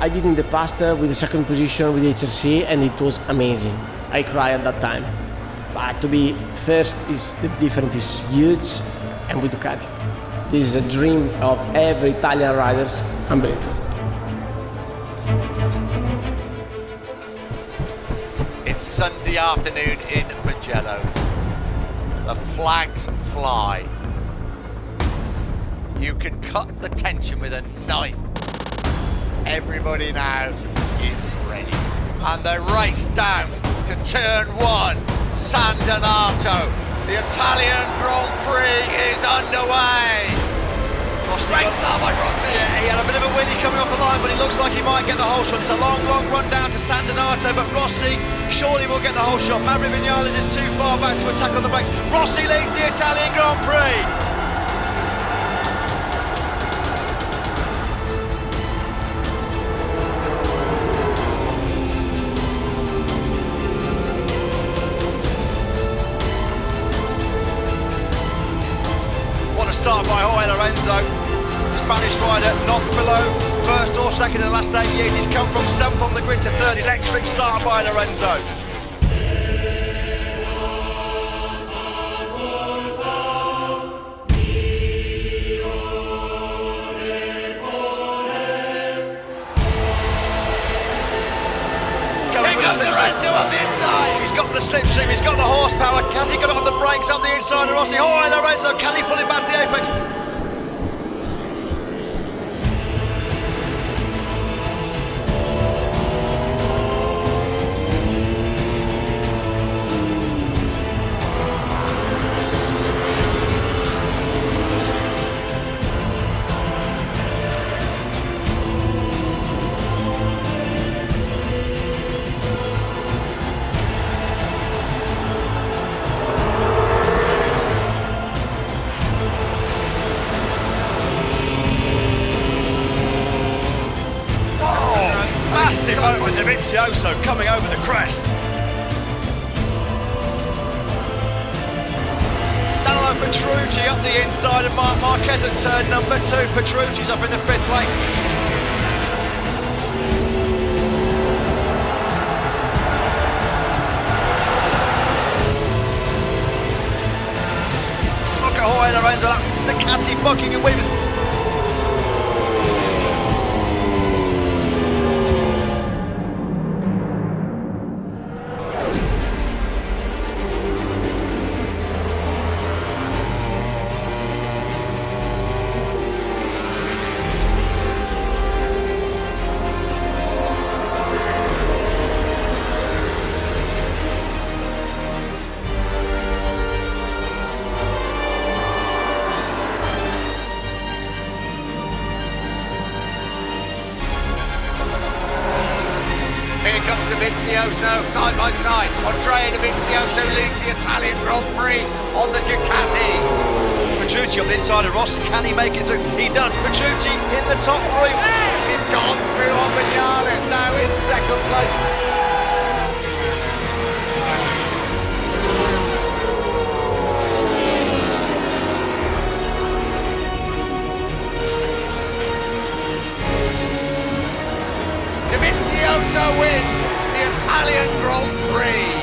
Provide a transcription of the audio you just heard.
I did in the past with the second position with HRC, and it was amazing. I cried at that time. But to be first, the difference is huge, and with Ducati. This is a dream of every Italian riders. Unbelievable. It's Sunday afternoon in Mugello. The flags fly. You can cut the tension with a knife. Everybody now is ready. And they race down to turn 1, San Donato. The Italian Grand Prix is underway. Great start by Rossi. Yeah, he had a bit of a wheelie coming off the line, but he looks like he might get the whole shot. It's a long, long run down to San Donato, but Rossi surely will get the whole shot. Maverick Vinales is too far back to attack on the brakes. Rossi leads the Italian Grand Prix. What a start by Jorge Lorenzo. The Spanish rider not below first or second in the last 8 years. He's come from 7th on the grid to 3rd. Electric start by Lorenzo. Lorenzo up the inside. He's got the slipstream, he's got the horsepower. Has he got it on the brakes up the inside of Rossi? Jorge Lorenzo, can he pull it back to the apex? Massive over Dovizioso coming over the crest. Danilo Petrucci up the inside of Marc Marquez at turn number 2. Petrucci's up in the 5th place. Look at Jorge Lorenzo, the Ducati bucking and weaving. Here comes Dovizioso, side by side. Andrea Dovizioso leads the Italian Grand Prix on the Ducati. Petrucci on the inside of Rossi, can he make it through? He does. Petrucci in the top 3. He's gone through on Vinales, now in 2nd place. Dovizioso wins the Italian Grand Prix.